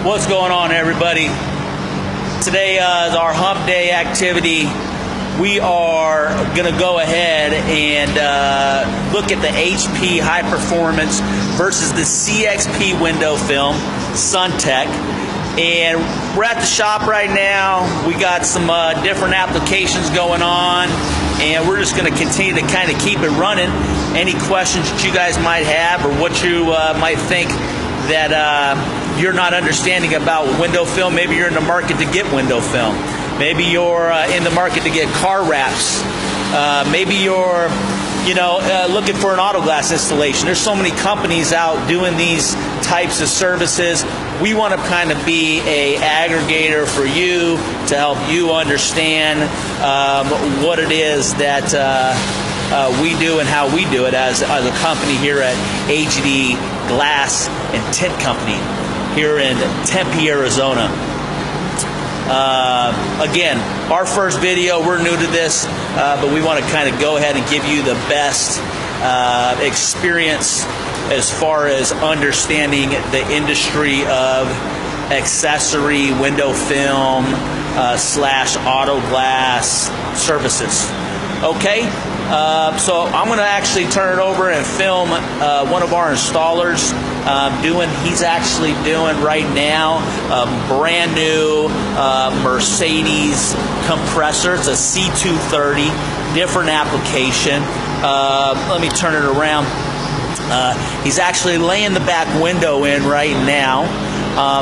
What's going on, everybody? Today is our hump day activity. We are going to go ahead and look at the HP High Performance versus the CXP window film, Suntek. And we're at the shop right now. We got some different applications going on, and we're just going to continue to kind of keep it running. Any questions that you guys might have, or what you might think that you're not understanding about window film. Maybe you're in the market to get window film. Maybe you're in the market to get car wraps. Maybe you're looking for an auto glass installation. There's so many companies out doing these types of services. We want to kind of be a aggregator for you to help you understand what it is that we do and how we do it as a company here at AGD Glass and Tint Company here in Tempe, Arizona. Again, our first video, we're new to this, but we want to kind of go ahead and give you the best experience as far as understanding the industry of accessory window film slash auto glass services. Okay, so I'm going to actually turn it over and film one of our installers he's actually doing right now a brand new Mercedes compressor. It's a C230, different application. Let me turn it around. He's actually laying the back window in right now.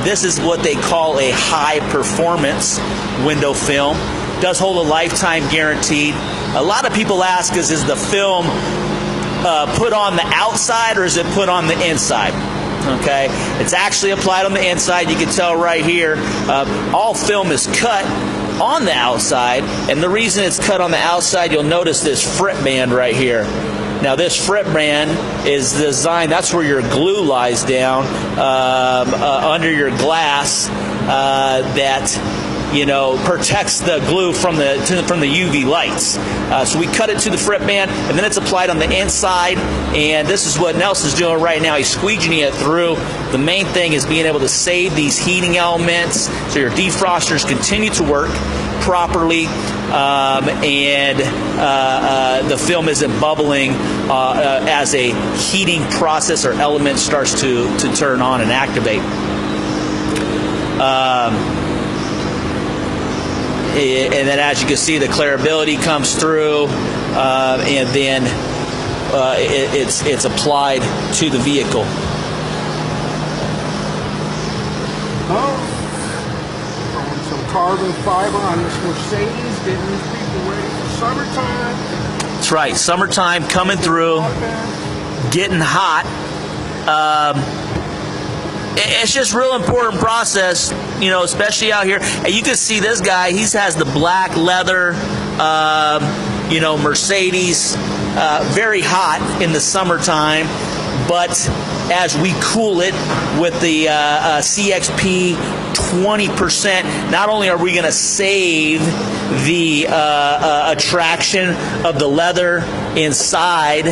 This is what they call a high performance window film. Does hold a lifetime guaranteed. A lot of people ask us, is the film put on the outside or is it put on the inside? Okay, it's actually applied on the inside. You can tell right here, all film is cut on the outside, and the reason it's cut on the outside, you'll notice this frit band right here. Now this frit band is designed, that's where your glue lies down under your glass that protects the glue from the UV lights. So we cut it to the frit band, and then it's applied on the inside. And this is what Nelson's doing right now. He's squeegeeing it through. The main thing is being able to save these heating elements so your defrosters continue to work properly, and the film isn't bubbling as a heating process or element starts to turn on and activate. And then, as you can see, the clearability comes through, and then it's applied to the vehicle. Throwing some carbon fiber on this Mercedes, getting these people ready for summertime. That's right, summertime coming through, getting hot. It's just a real important process, especially out here. And you can see this guy, he has the black leather, Mercedes, very hot in the summertime. But as we cool it with the CXP 20%, not only are we going to save the attraction of the leather inside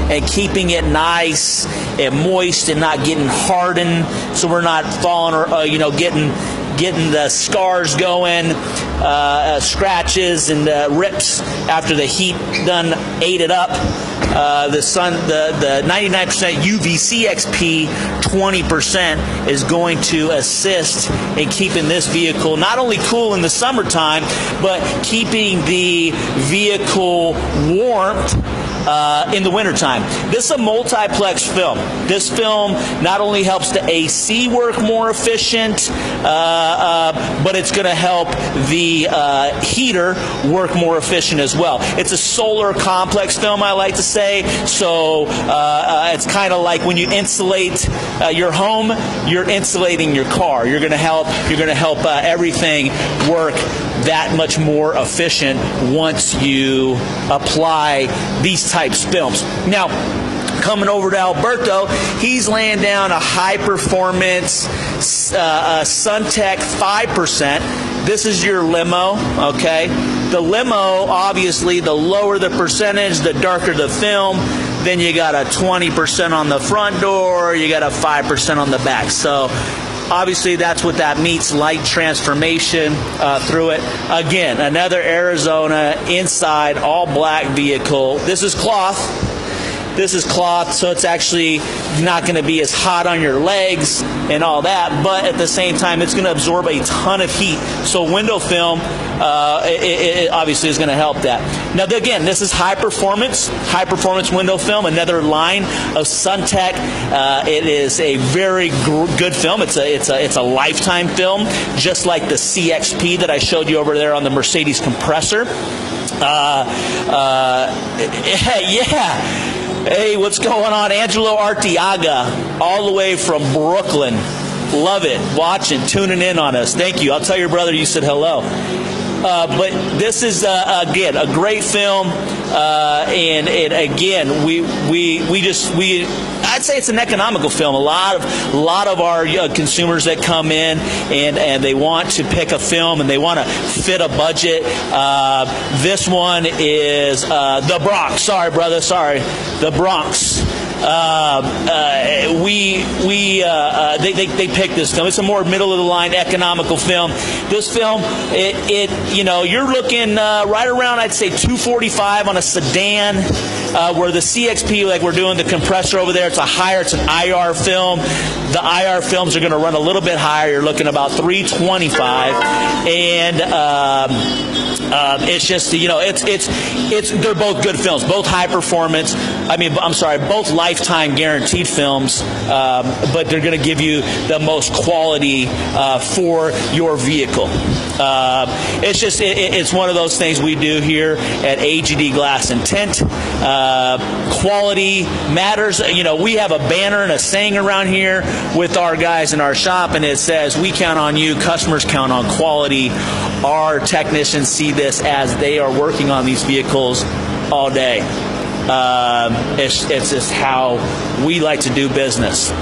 and keeping it nice and moist and not getting hardened, so we're not falling or getting the scars going, scratches and rips after the heat done ate it up. The 99% UV CXP 20% is going to assist in keeping this vehicle not only cool in the summertime, but keeping the vehicle warmth in the wintertime. This is a multiplex film. This film not only helps the AC work more efficient, but it's going to help the heater work more efficient as well. It's a solar complex film, I like to say. So it's kind of like when you insulate your home, you're insulating your car. You're going to help everything work that much more efficient once you apply these types of films. Now, coming over to Alberto, he's laying down a high performance Suntek 5%. This is your limo, okay? The limo, obviously, the lower the percentage, the darker the film. Then you got a 20% on the front door, you got a 5% on the back. So Obviously, that's what that means, light transformation through it. Again, another Arizona inside all black vehicle. This is cloth. This is cloth, so it's actually not going to be as hot on your legs and all that, but at the same time, it's going to absorb a ton of heat. So window film, it obviously is going to help that. Now, again, this is high performance window film, another line of Suntek. It is a very good film. It's a lifetime film, just like the CXP that I showed you over there on the Mercedes compressor. Yeah. Hey, what's going on? Angelo Arteaga, all the way from Brooklyn. Love it. Watching, tuning in on us. Thank you. I'll tell your brother you said hello. But this is, again, a great film. And again, I'd say it's an economical film. A lot of our consumers that come in and they want to pick a film and they want to fit a budget. This one is the Bronx. Sorry, brother. Sorry, the Bronx. They picked this film. It's a more middle of the line economical film. This film, you're looking right around, I'd say, $245 on a sedan. Where the CXP, like we're doing the compressor over there, it's an IR film. The IR films are going to run a little bit higher. You're looking about $325, and it's just, they're both good films, both high performance. Both lifetime guaranteed films, but they're going to give you the most quality for your vehicle. It's one of those things we do here at AGD Glass and Tint. Quality matters. We have a banner and a saying around here with our guys in our shop, and it says, "We count on you, customers count on quality." Our technicians see this as they are working on these vehicles all day. It's just how we like to do business.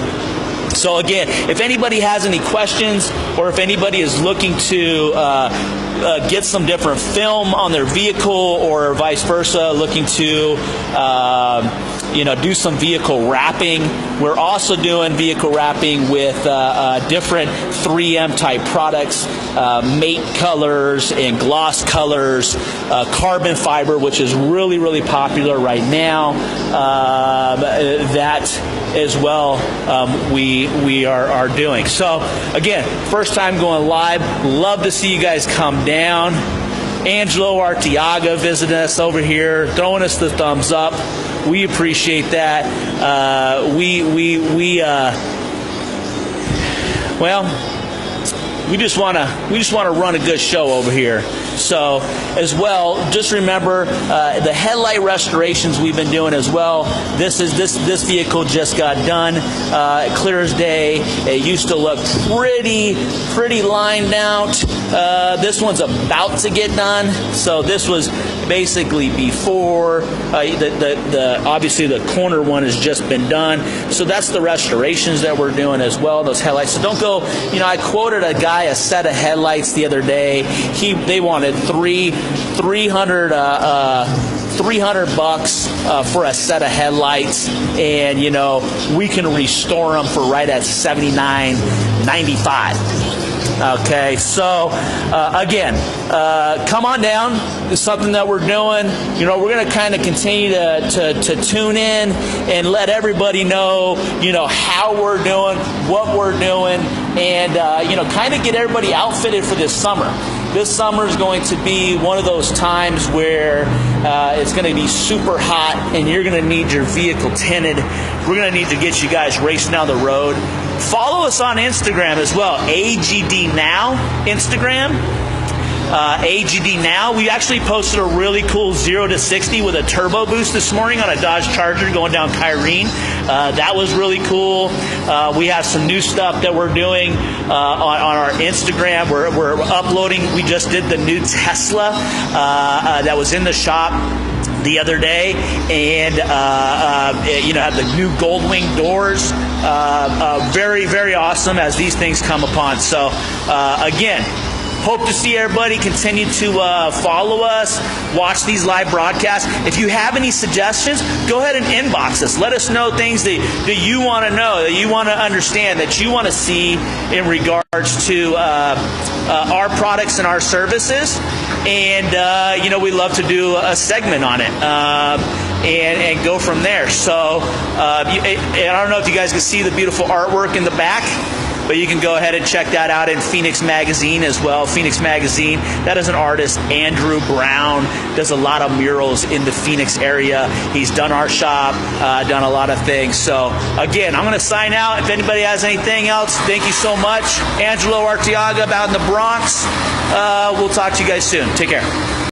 So again, if anybody has any questions, or if anybody is looking to get some different film on their vehicle, or vice versa, looking to do some vehicle wrapping, we're also doing vehicle wrapping with different 3M type products, matte colors and gloss colors, carbon fiber, which is really, really popular right now. That as well we are doing. So again, first time going live. Love to see you guys come down. Angelo Arteaga visiting us over here, throwing us the thumbs up. We appreciate that. We just want to run a good show over here. So as well, just remember the headlight restorations we've been doing as well. This vehicle just got done, clear as day. It used to look pretty lined out. This one's about to get done. So this was basically before obviously the corner one has just been done. So that's the restorations that we're doing as well. Those headlights. So don't go. I quoted a guy a set of headlights the other day. They wanted $300 for a set of headlights, and we can restore them for right at $79.95. Okay, so again, come on down. It's something that we're doing. We're going to kind of continue to tune in and let everybody know, how we're doing, what we're doing, and kind of get everybody outfitted for this summer. This summer is going to be one of those times where it's going to be super hot, and you're going to need your vehicle tinted. We're going to need to get you guys racing down the road. Follow us on Instagram as well, AGD Now Instagram. AGD Now. We actually posted a really cool 0 to 60 with a turbo boost this morning on a Dodge Charger going down Kyrene. That was really cool. We have some new stuff that we're doing on our Instagram. We're uploading. We just did the new Tesla that was in the shop the other day, and have the new gold wing doors. Very, very awesome as these things come upon. So again, Hope to see everybody. Continue to follow us, watch these live broadcasts. If you have any suggestions, go ahead and inbox us. Let us know things that you want to know, that you want to understand, that you want to see in regards to our products and our services. And, we love to do a segment on it and go from there. So I don't know if you guys can see the beautiful artwork in the back, but you can go ahead and check that out in Phoenix Magazine as well. Phoenix Magazine, that is an artist, Andrew Brown, does a lot of murals in the Phoenix area. He's done our shop, done a lot of things. So again, I'm going to sign out. If anybody has anything else, thank you so much. Angelo Arteaga out in the Bronx. We'll talk to you guys soon. Take care.